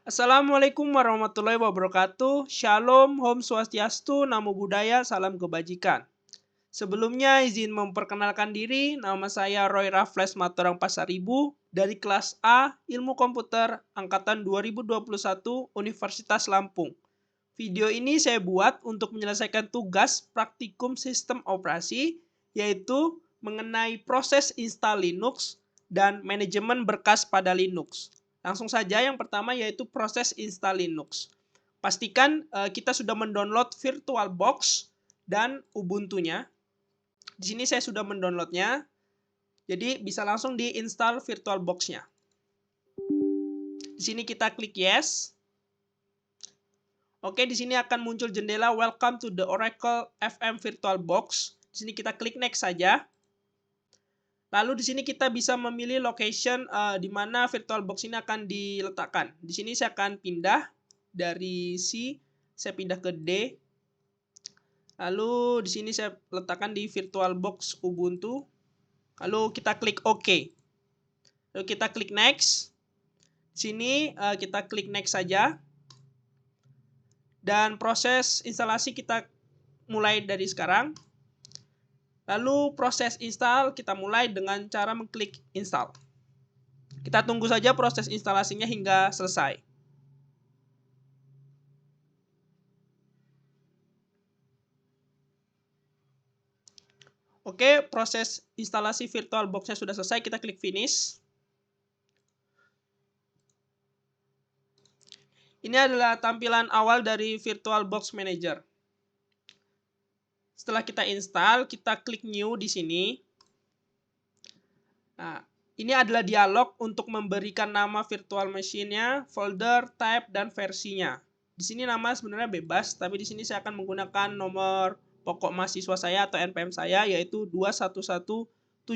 Assalamualaikum warahmatullahi wabarakatuh. Shalom, Om Swastiastu, Namo Buddhaya, Salam Kebajikan. Sebelumnya izin memperkenalkan diri, nama saya Roy Raffles Matorang Pasaribu dari kelas A Ilmu Komputer Angkatan 2021 Universitas Lampung. Video ini saya buat untuk menyelesaikan tugas praktikum sistem operasi, yaitu mengenai proses install Linux dan manajemen berkas pada Linux. Langsung saja yang pertama yaitu proses install Linux. Pastikan kita sudah mendownload VirtualBox dan Ubuntu-nya. Di sini saya sudah mendownloadnya, jadi bisa langsung diinstal VirtualBox-nya. Di sini kita klik yes. Oke, di sini akan muncul jendela Welcome to the Oracle FM VirtualBox. Di sini kita klik next saja. Lalu di sini kita bisa memilih location di mana VirtualBox ini akan diletakkan. Di sini saya akan pindah dari C, saya pindah ke D. Lalu di sini saya letakkan di VirtualBox Ubuntu. Lalu kita klik OK. Lalu kita klik next. Di sini kita klik next saja. Dan proses instalasi kita mulai dari sekarang. Lalu proses install kita mulai dengan cara mengklik install. Kita tunggu saja proses instalasinya hingga selesai. Oke, proses instalasi VirtualBox-nya sudah selesai, kita klik finish. Ini adalah tampilan awal dari VirtualBox Manager. Setelah kita install, kita klik new di sini. Nah, ini adalah dialog untuk memberikan nama virtual machine-nya, folder, type, dan versinya. Di sini nama sebenarnya bebas, tapi di sini saya akan menggunakan nomor pokok mahasiswa saya atau NPM saya, yaitu 21170510058.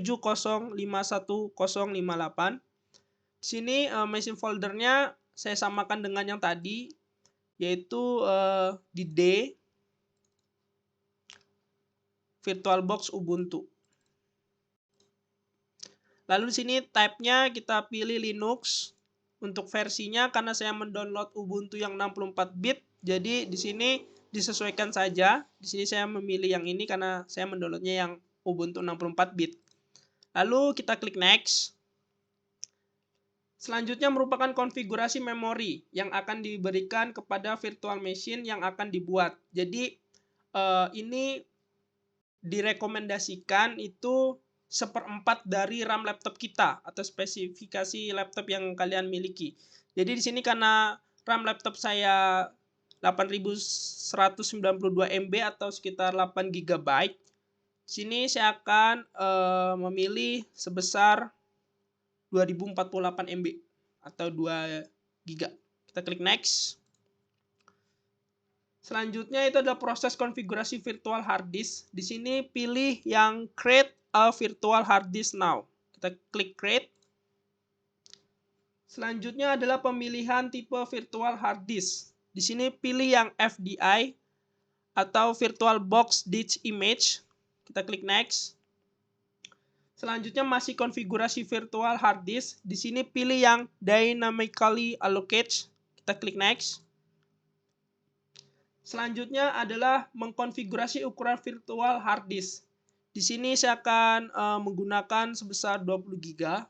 Di sini machine foldernya saya samakan dengan yang tadi, yaitu di D, VirtualBox Ubuntu. Lalu di sini type-nya kita pilih Linux. Untuk versinya karena saya mendownload Ubuntu yang 64 bit, jadi di sini disesuaikan saja. Di sini saya memilih yang ini karena saya mendownloadnya yang Ubuntu 64 bit. Lalu kita klik next. Selanjutnya merupakan konfigurasi memori yang akan diberikan kepada virtual machine yang akan dibuat. Jadi ini direkomendasikan itu 1/4 dari RAM laptop kita atau spesifikasi laptop yang kalian miliki. Jadi di sini karena RAM laptop saya 8192 MB atau sekitar 8 GB. Di sini saya akan memilih sebesar 2048 MB atau 2 GB. Kita klik next. Selanjutnya itu adalah proses konfigurasi virtual hard disk. Di sini pilih yang create a virtual hard disk now. Kita klik create. Selanjutnya adalah pemilihan tipe virtual hard disk. Di sini pilih yang FDI atau VirtualBox Disk Image. Kita klik next. Selanjutnya masih konfigurasi virtual hard disk. Di sini pilih yang dynamically allocate. Kita klik next. Selanjutnya adalah mengkonfigurasi ukuran virtual hard disk. Di sini saya akan menggunakan sebesar 20 GB.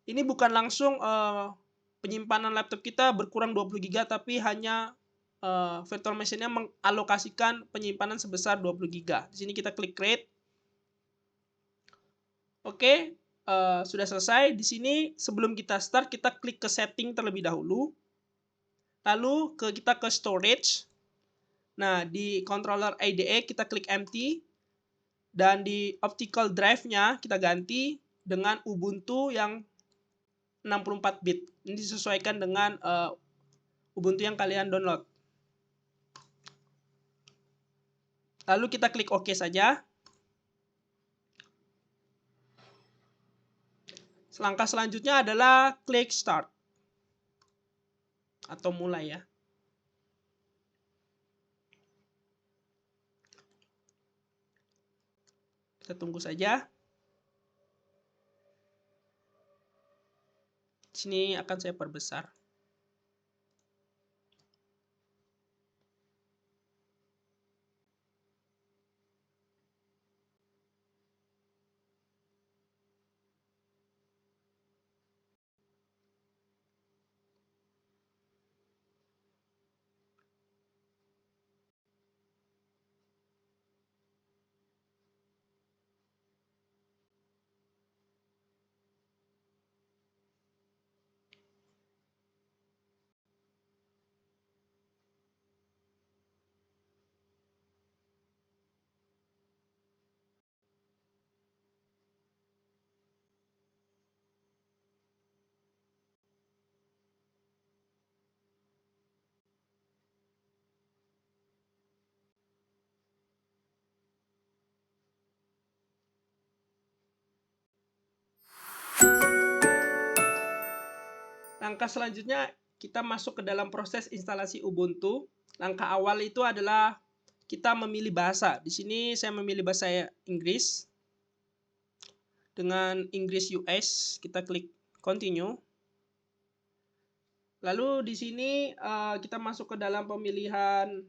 Ini bukan langsung penyimpanan laptop kita berkurang 20 GB, tapi hanya virtual machine-nya mengalokasikan penyimpanan sebesar 20 GB. Di sini kita klik create. Oke, sudah selesai. Di sini sebelum kita start, kita klik ke setting terlebih dahulu. Lalu kita ke storage. Nah, di controller IDE kita klik empty. Dan di optical drive-nya kita ganti dengan Ubuntu yang 64 bit. Ini disesuaikan dengan Ubuntu yang kalian download. Lalu kita klik OK saja. Langkah selanjutnya adalah klik start atau mulai ya. Kita tunggu saja. Di sini akan saya perbesar. Langkah selanjutnya kita masuk ke dalam proses instalasi Ubuntu. Langkah awal itu adalah kita memilih bahasa. Di sini saya memilih bahasa Inggris. Dengan Inggris US, kita klik continue. Lalu di sini kita masuk ke dalam pemilihan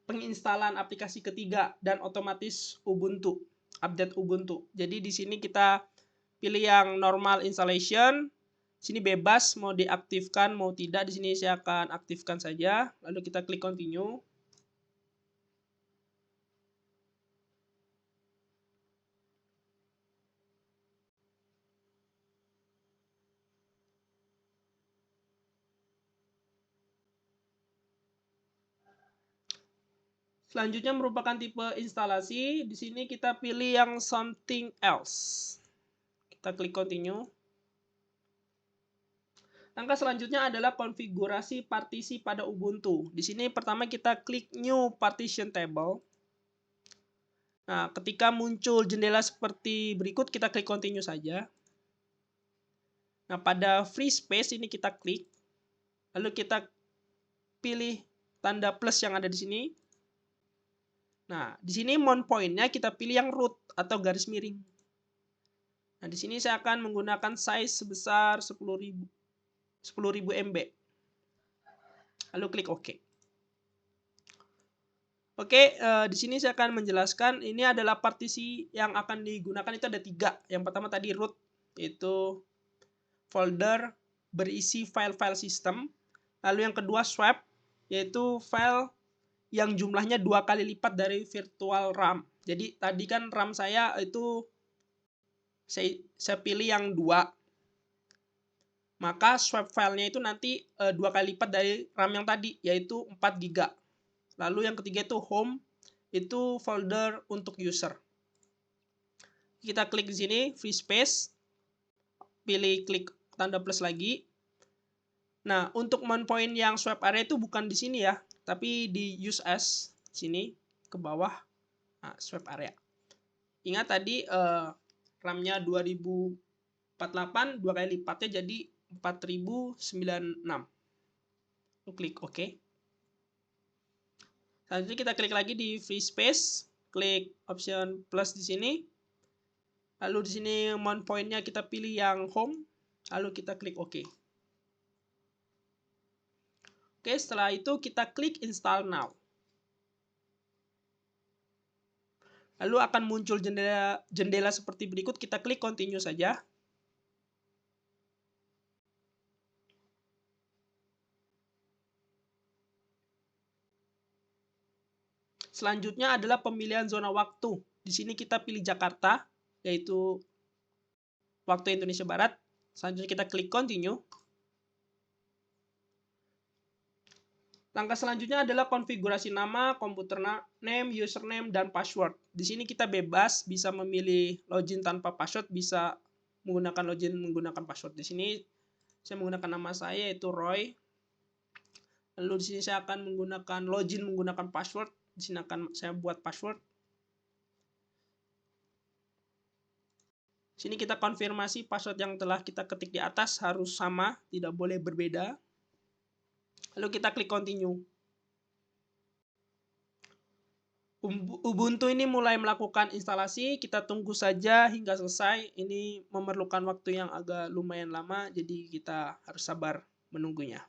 penginstalan aplikasi ketiga dan otomatis Ubuntu, update Ubuntu. Jadi di sini kita pilih yang normal installation. Sini bebas mau diaktifkan mau tidak. Di sini saya akan aktifkan saja. Lalu kita klik continue. Selanjutnya merupakan tipe instalasi. Di sini kita pilih yang something else. Kita klik continue. Langkah selanjutnya adalah konfigurasi partisi pada Ubuntu. Di sini pertama kita klik new partition table. Nah, ketika muncul jendela seperti berikut, kita klik continue saja. Nah, pada free space ini kita klik. Lalu kita pilih tanda plus yang ada di sini. Nah, di sini mount point-nya kita pilih yang root atau garis miring. Nah, di sini saya akan menggunakan size sebesar 10.000 MB. Lalu klik OK. Oke, di sini saya akan menjelaskan ini adalah partisi yang akan digunakan itu ada 3. Yang pertama tadi root, yaitu folder berisi file-file sistem. Lalu yang kedua swap, yaitu file yang jumlahnya 2 kali lipat dari virtual RAM. Jadi tadi kan RAM saya itu saya pilih yang 2. Maka swap filenya itu nanti 2 kali lipat dari RAM yang tadi, yaitu 4 GB. Lalu yang ketiga itu home, itu folder untuk user. Kita klik di sini, free space, pilih klik tanda plus lagi. Nah, untuk mount point yang swap area itu bukan di sini ya, tapi di use as, sini ke bawah, nah, swap area. Ingat tadi RAM-nya 2048, 2 kali lipatnya jadi 4096. Lalu klik OK. Selanjutnya kita klik lagi di free space, klik option plus di sini. Lalu di sini mount point-nya kita pilih yang home, lalu kita klik OK. Oke, setelah itu kita klik install now. Lalu akan muncul jendela seperti berikut, kita klik continue saja. Selanjutnya adalah pemilihan zona waktu. Di sini kita pilih Jakarta, yaitu waktu Indonesia Barat. Selanjutnya kita klik continue. Langkah selanjutnya adalah konfigurasi nama, komputer name, username, dan password. Di sini kita bebas bisa memilih login tanpa password, bisa menggunakan login menggunakan password. Di sini saya menggunakan nama saya yaitu Roy. Lalu di sini saya akan menggunakan login menggunakan password. Di sini akan saya buat password. Sini kita konfirmasi password yang telah kita ketik di atas harus sama, tidak boleh berbeda. Lalu kita klik continue. Ubuntu ini mulai melakukan instalasi, kita tunggu saja hingga selesai. Ini memerlukan waktu yang agak lumayan lama, jadi kita harus sabar menunggunya.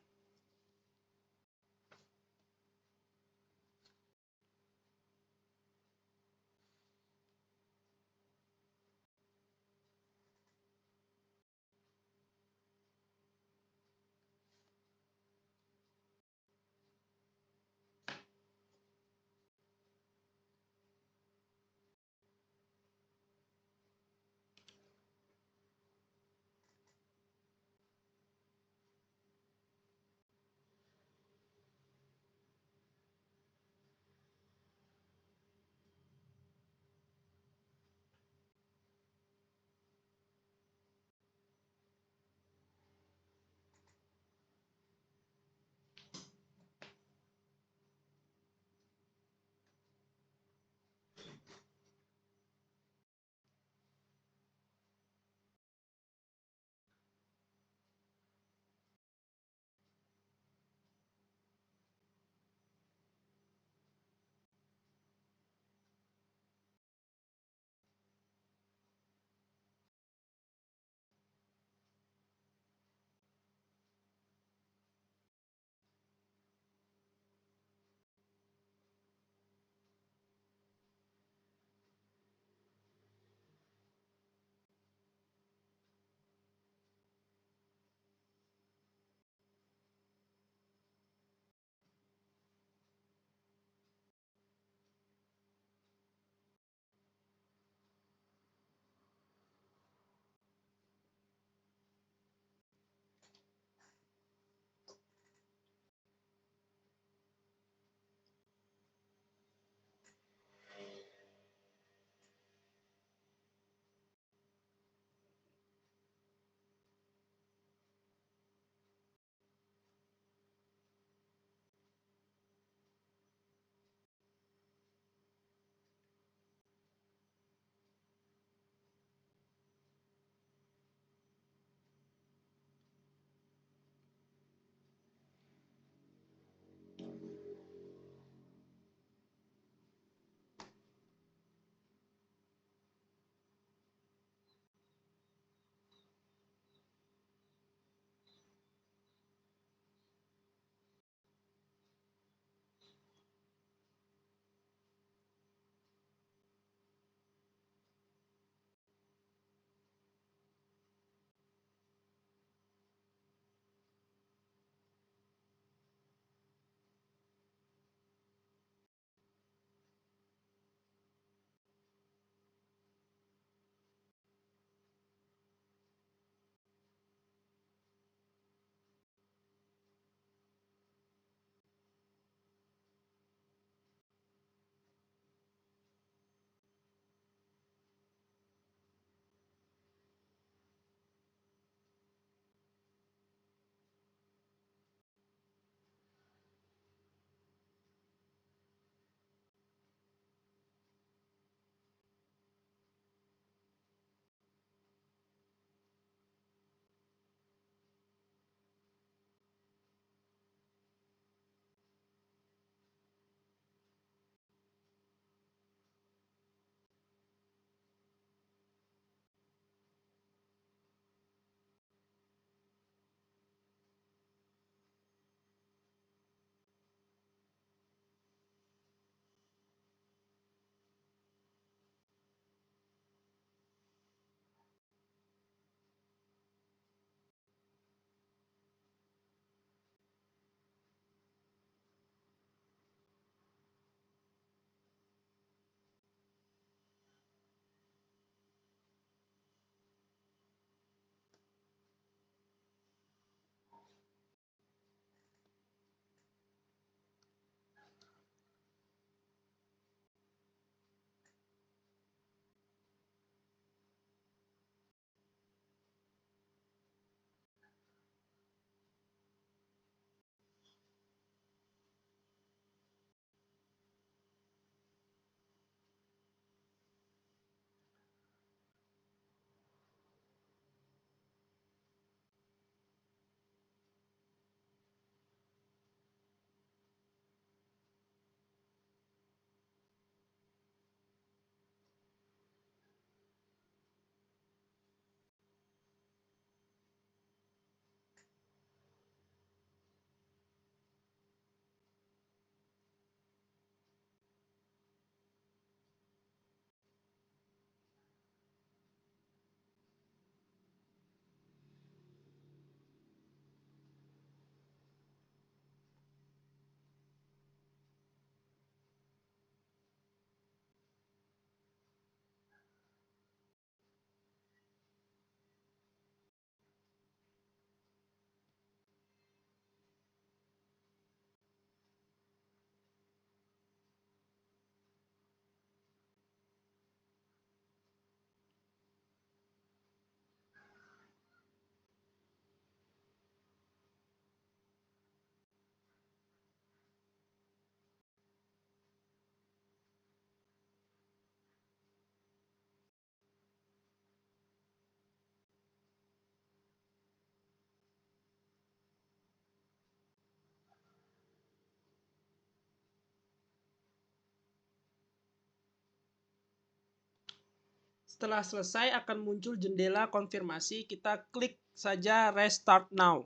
Setelah selesai akan muncul jendela konfirmasi. Kita klik saja Restart Now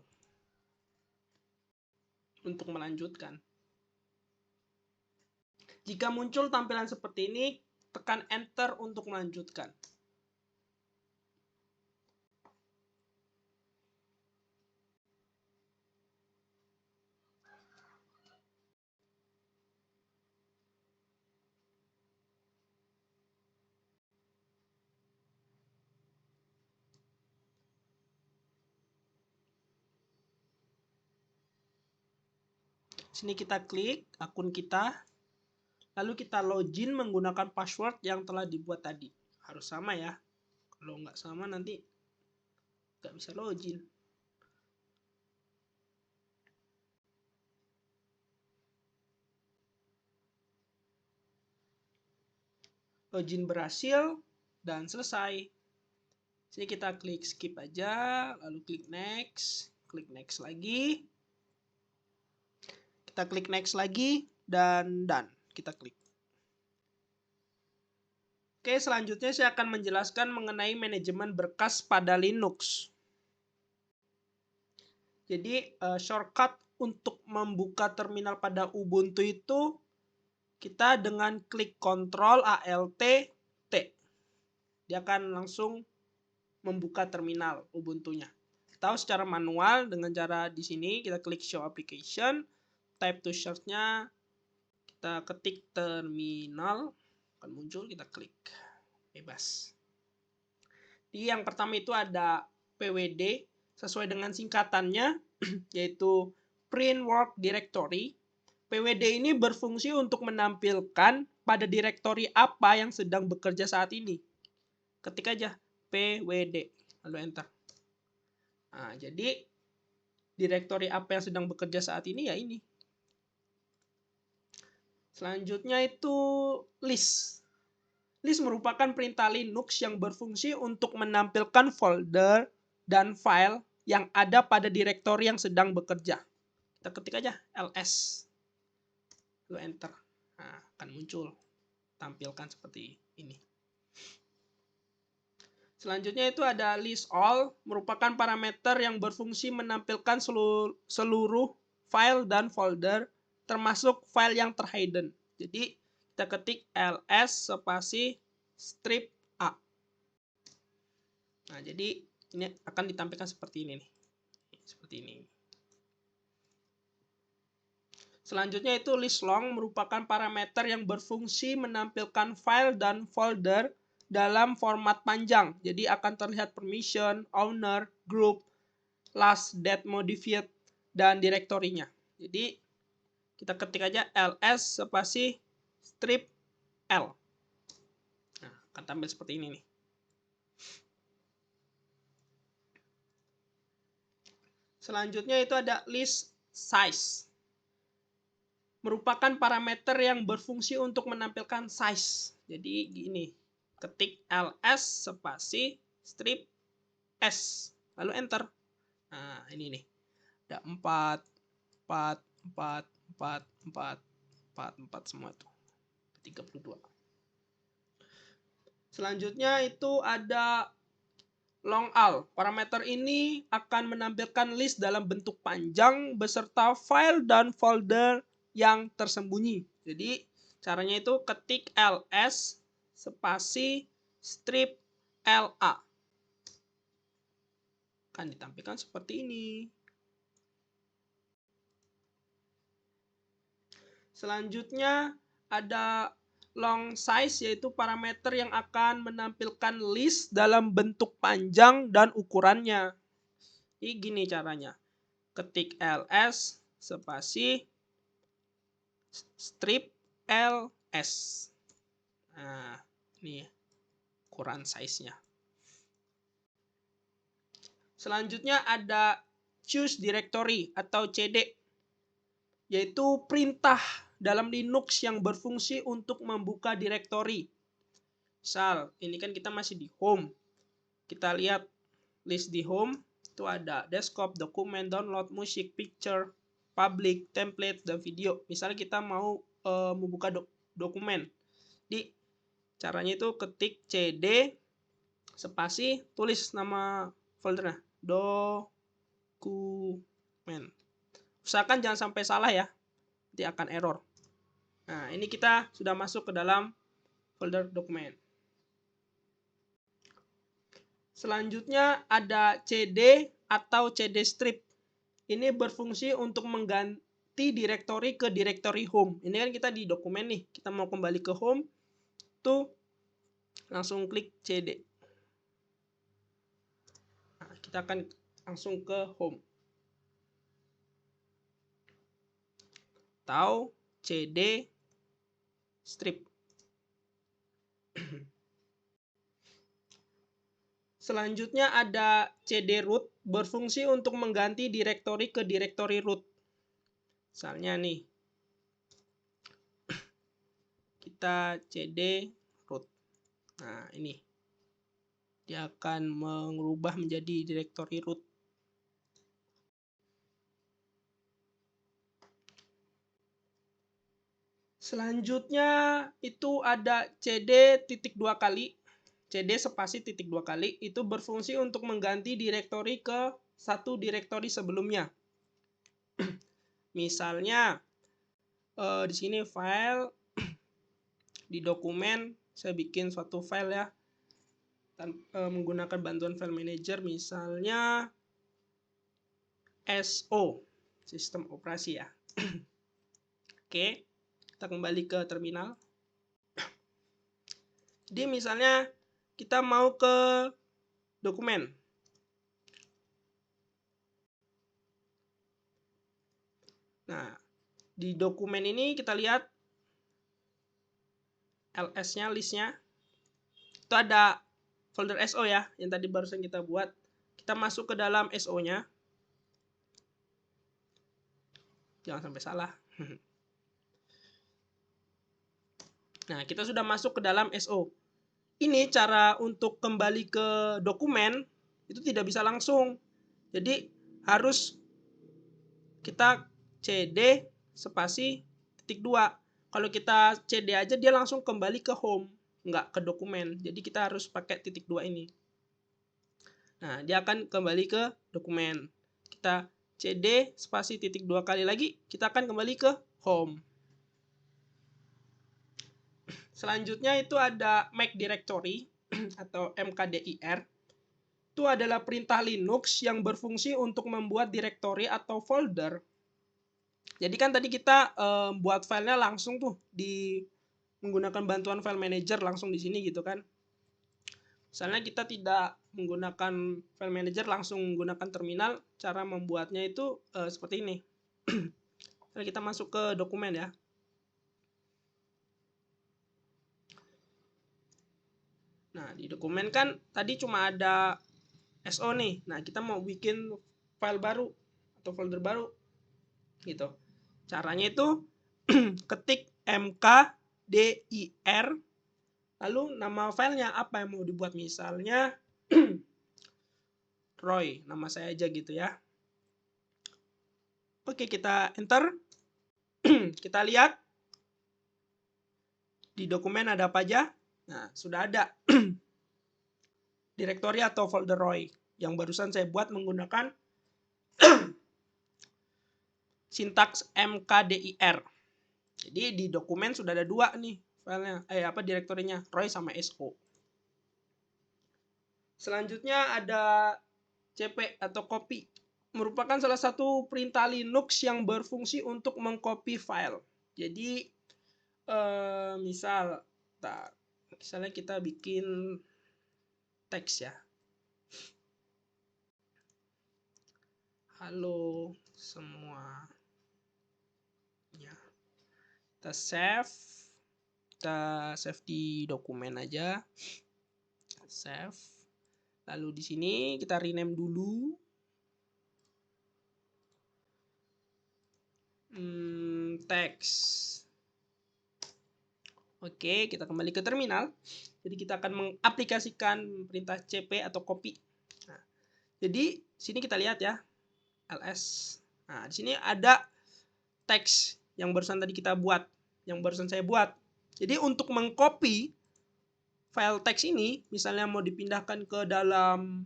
untuk melanjutkan. Jika muncul tampilan seperti ini, tekan Enter untuk melanjutkan. Sini kita klik akun kita, lalu kita login menggunakan password yang telah dibuat tadi. Harus sama ya, kalau nggak sama nanti nggak bisa login. Login berhasil dan selesai. Sini kita klik skip aja, lalu klik next lagi. Kita klik next lagi dan done. Kita klik. Oke, selanjutnya saya akan menjelaskan mengenai manajemen berkas pada Linux. Jadi shortcut untuk membuka terminal pada Ubuntu itu kita dengan klik Ctrl Alt T. Dia akan langsung membuka terminal Ubuntu-nya. Atau secara manual dengan cara di sini kita klik Show Application, type to search-nya kita ketik terminal, akan muncul, kita klik bebas. Di yang pertama itu ada PWD sesuai dengan singkatannya yaitu Print Work Directory. PWD ini berfungsi untuk menampilkan pada direktori apa yang sedang bekerja saat ini. Ketik aja PWD lalu enter. Nah, jadi direktori apa yang sedang bekerja saat ini ya ini. Selanjutnya itu list. List merupakan perintah Linux yang berfungsi untuk menampilkan folder dan file yang ada pada direktori yang sedang bekerja. Kita ketik aja ls. Lalu enter. Nah, akan muncul. Tampilkan seperti ini. Selanjutnya itu ada list all, merupakan parameter yang berfungsi menampilkan seluruh file dan folder, termasuk file yang terhidden. Jadi kita ketik ls spasi strip a. Nah, jadi ini akan ditampilkan seperti ini nih. Seperti ini. Selanjutnya itu list long merupakan parameter yang berfungsi menampilkan file dan folder dalam format panjang. Jadi akan terlihat permission, owner, group, last date modified, dan direktorinya. Jadi kita ketik aja ls spasi strip l. Nah, akan tampil seperti ini nih. Selanjutnya itu ada list size. Merupakan parameter yang berfungsi untuk menampilkan size. Jadi gini, ketik ls spasi strip s, lalu enter. Nah, ini nih. Ada 4 semua itu. 32. Selanjutnya itu ada long all. Parameter ini akan menampilkan list dalam bentuk panjang beserta file dan folder yang tersembunyi. Jadi caranya itu ketik ls spasi strip la. Akan ditampilkan seperti ini. Selanjutnya ada long size, yaitu parameter yang akan menampilkan list dalam bentuk panjang dan ukurannya. Ini gini caranya. Ketik ls spasi strip ls. Nah, ini ukuran size-nya. Selanjutnya ada choose directory atau cd, yaitu perintah dalam Linux yang berfungsi untuk membuka direktori. Misal, ini kan kita masih di home. Kita lihat list di home, itu ada desktop, dokumen, download, musik, picture, public, template, dan video. Misalnya kita mau membuka dokumen. Di caranya itu ketik cd spasi, tulis nama foldernya, dokumen. Usahakan jangan sampai salah ya, nanti akan error. Nah, ini kita sudah masuk ke dalam folder dokumen. Selanjutnya ada CD atau CD strip. Ini berfungsi untuk mengganti direktori ke direktori home. Ini kan kita di dokumen nih, kita mau kembali ke home, tuh langsung klik CD. Nah, kita akan langsung ke home. Atau CD strip. Selanjutnya ada CD root, berfungsi untuk mengganti direktori ke direktori root. Misalnya nih, kita CD root. Nah, ini. Dia akan mengubah menjadi direktori root. Selanjutnya itu ada CD titik 2 kali. CD spasi titik 2 kali itu berfungsi untuk mengganti direktori ke satu direktori sebelumnya. Misalnya di sini file, di dokumen saya bikin suatu file ya, menggunakan bantuan file manager, misalnya SO, sistem operasi ya. Oke, kita kembali ke terminal. Jadi misalnya kita mau ke dokumen. Nah, di dokumen ini kita lihat ls-nya, listnya. Itu ada folder SO ya, yang tadi barusan kita buat. Kita masuk ke dalam SO-nya. Jangan sampai salah. Nah, kita sudah masuk ke dalam SO. Ini cara untuk kembali ke dokumen itu tidak bisa langsung. Jadi harus kita CD spasi titik 2. Kalau kita CD aja dia langsung kembali ke home, nggak ke dokumen. Jadi kita harus pakai titik 2 ini. Nah, dia akan kembali ke dokumen. Kita CD spasi titik 2 kali lagi, kita akan kembali ke home. Selanjutnya itu ada make directory atau mkdir. Itu adalah perintah Linux yang berfungsi untuk membuat direktori atau folder. Jadi kan tadi kita buat filenya langsung tuh di menggunakan bantuan file manager langsung di sini gitu kan. Misalnya kita tidak menggunakan file manager, langsung menggunakan terminal, cara membuatnya itu seperti ini. Kita masuk ke dokumen ya. Nah, di dokumen kan tadi cuma ada SO nih. Nah, kita mau bikin file baru atau folder baru gitu. Caranya itu ketik mkdir, lalu nama filenya apa yang mau dibuat, misalnya Roy, nama saya aja gitu ya. Oke, kita enter. Kita lihat di dokumen ada apa aja. Nah, sudah ada direktori atau folder Roy yang barusan saya buat menggunakan sintaks mkdir. Jadi di dokumen sudah ada dua nih filenya, direktorinya, Roy sama SO. Selanjutnya ada cp atau copy, merupakan salah satu perintah Linux yang berfungsi untuk mengcopy file. Jadi misalnya kita bikin teks ya. Halo semua. Ya. Kita save di dokumen aja. Save. Lalu di sini kita rename dulu. Teks. Oke, kita kembali ke terminal. Jadi kita akan mengaplikasikan perintah cp atau copy. Nah, jadi sini kita lihat ya, ls. Nah, di sini ada teks yang barusan tadi kita buat, yang barusan saya buat. Jadi untuk mengcopy file teks ini misalnya mau dipindahkan ke dalam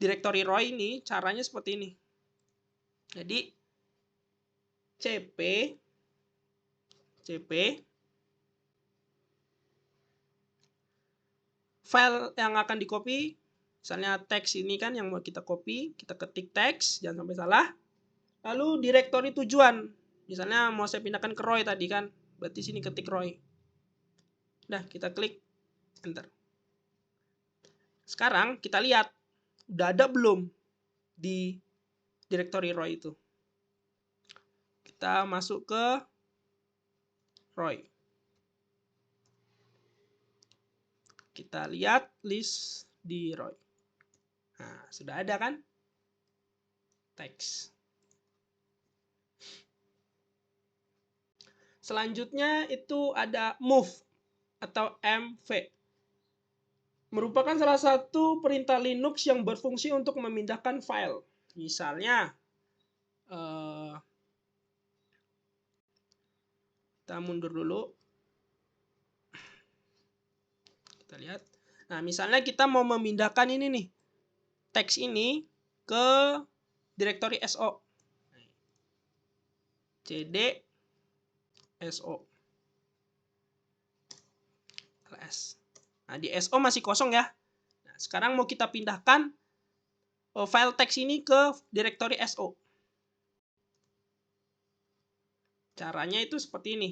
directory Roy ini, caranya seperti ini. Jadi cp file yang akan di copy, misalnya teks ini kan yang mau kita copy, kita ketik teks, jangan sampai salah. Lalu directory tujuan, misalnya mau saya pindahkan ke Roy tadi kan, berarti sini ketik Roy. Udah, kita klik enter. Sekarang kita lihat udah ada belum di directory Roy itu. Kita masuk ke Roy. Kita lihat list di Roy. Nah, sudah ada kan? Teks. Selanjutnya itu ada move atau mv. Merupakan salah satu perintah Linux yang berfungsi untuk memindahkan file. Misalnya, kita mundur dulu. Kita lihat. Nah, misalnya kita mau memindahkan ini nih, teks ini ke directory SO. cd SO. ls. Nah, di SO masih kosong ya. Nah, sekarang mau kita pindahkan file teks ini ke directory SO. Caranya itu seperti ini.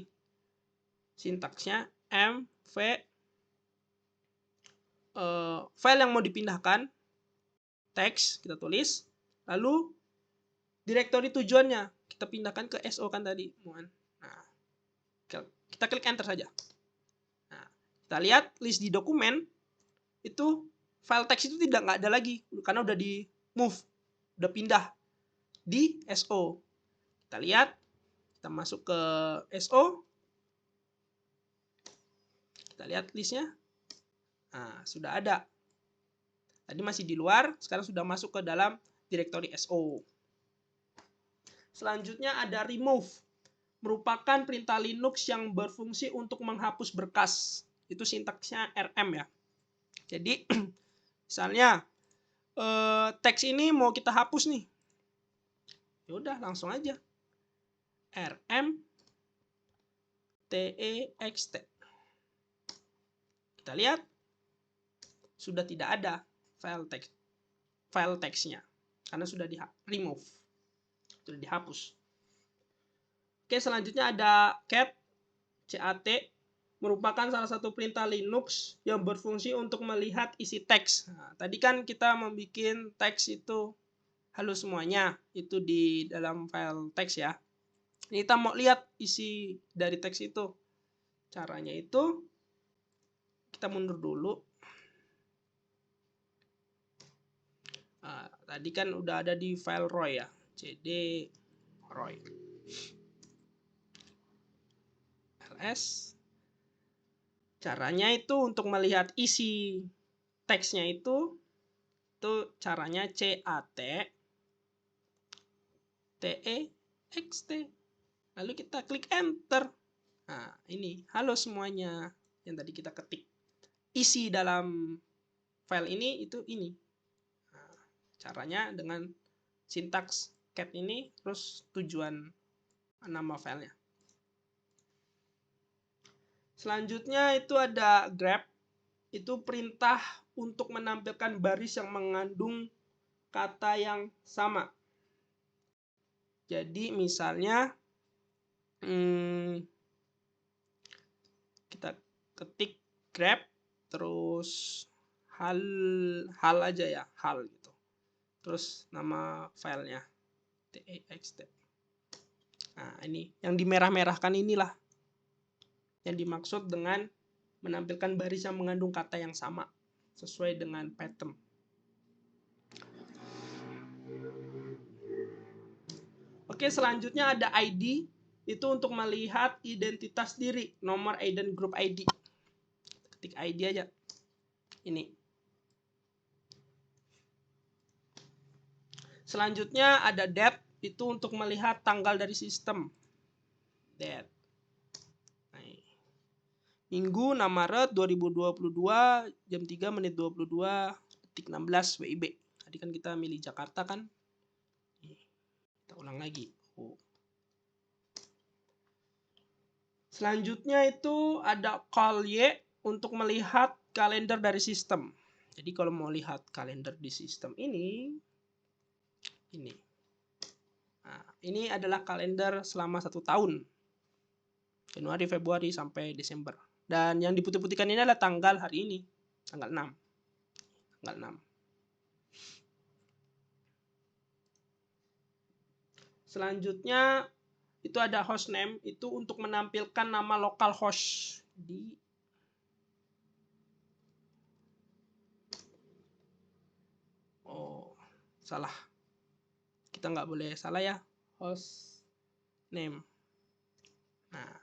Sintaksnya mv file yang mau dipindahkan, teks kita tulis, lalu directory tujuannya kita pindahkan ke SO kan tadi. Nah, kita klik enter saja. Nah, kita lihat list di dokumen itu file teks itu nggak ada lagi karena udah di move, udah pindah di SO. Kita lihat, kita masuk ke SO, kita lihat listnya. Nah, sudah ada. Tadi masih di luar, sekarang sudah masuk ke dalam directory SO. Selanjutnya ada remove. Merupakan perintah Linux yang berfungsi untuk menghapus berkas. Itu sintaksnya rm ya. Jadi misalnya teks ini mau kita hapus nih. Ya udah langsung aja. rm text. Kita lihat sudah tidak ada file teksnya karena sudah di remove, sudah dihapus. Oke, selanjutnya ada cat merupakan salah satu perintah Linux yang berfungsi untuk melihat isi teks. Nah, tadi kan kita membuat teks itu halo semuanya, itu di dalam file teks ya. Ini kita mau lihat isi dari teks itu. Caranya itu kita mundur dulu. Nah, tadi kan udah ada di file Roy ya, cd Roy ls. Caranya itu untuk melihat isi teksnya itu caranya cat text. Lalu kita klik enter. Nah, ini halo semuanya yang tadi kita ketik. Isi dalam file ini itu ini. Nah, caranya dengan sintaks cat ini terus tujuan nama filenya. Selanjutnya itu ada grep. Itu perintah untuk menampilkan baris yang mengandung kata yang sama. Jadi misalnya kita ketik grep terus hal aja ya, hal gitu. Terus nama filenya text. Nah, ini yang dimerah-merahkan inilah yang dimaksud dengan menampilkan baris yang mengandung kata yang sama sesuai dengan pattern. Oke, selanjutnya ada ID. Itu untuk melihat identitas diri, nomor ident group ID. Ketik ID aja. Ini. Selanjutnya ada date. Itu untuk melihat tanggal dari sistem. Date. Minggu 6 Maret 2022 jam 3 menit 22 detik 16 WIB. Tadi kan kita milih Jakarta kan. Kita ulang lagi. Selanjutnya itu ada call Y untuk melihat kalender dari sistem. Jadi kalau mau lihat kalender di sistem ini. Nah, ini adalah kalender selama 1 tahun. Januari, Februari, sampai Desember. Dan yang diputih-putihkan ini adalah tanggal hari ini. Tanggal 6. Tanggal 6. Selanjutnya itu ada hostname. Itu untuk menampilkan nama lokal host. Salah. Kita nggak boleh salah ya. Hostname. Nah,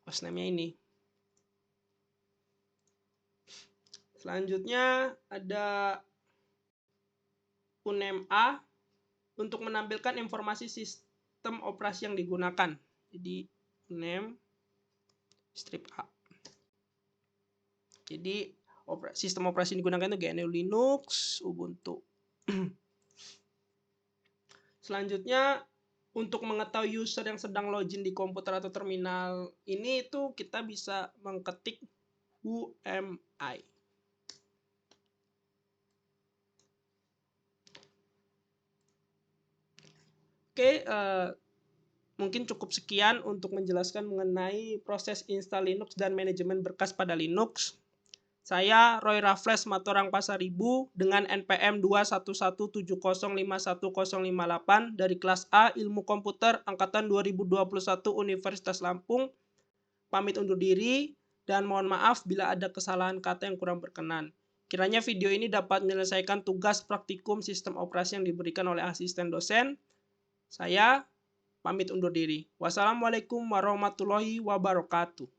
hostname-nya ini. Selanjutnya ada uname A untuk menampilkan informasi sistem operasi yang digunakan. Jadi uname strip A. Jadi sistem operasi yang digunakan itu GNU Linux, Ubuntu. Selanjutnya untuk mengetahui user yang sedang login di komputer atau terminal ini itu kita bisa mengetik UMI. Oke, mungkin cukup sekian untuk menjelaskan mengenai proses install Linux dan manajemen berkas pada Linux. Saya Roy Raffles Matorang Pasaribu dengan NPM 21170510058 dari kelas A Ilmu Komputer Angkatan 2021 Universitas Lampung. Pamit undur diri dan mohon maaf bila ada kesalahan kata yang kurang berkenan. Kiranya video ini dapat menyelesaikan tugas praktikum sistem operasi yang diberikan oleh asisten dosen. Saya pamit undur diri. Wassalamualaikum warahmatullahi wabarakatuh.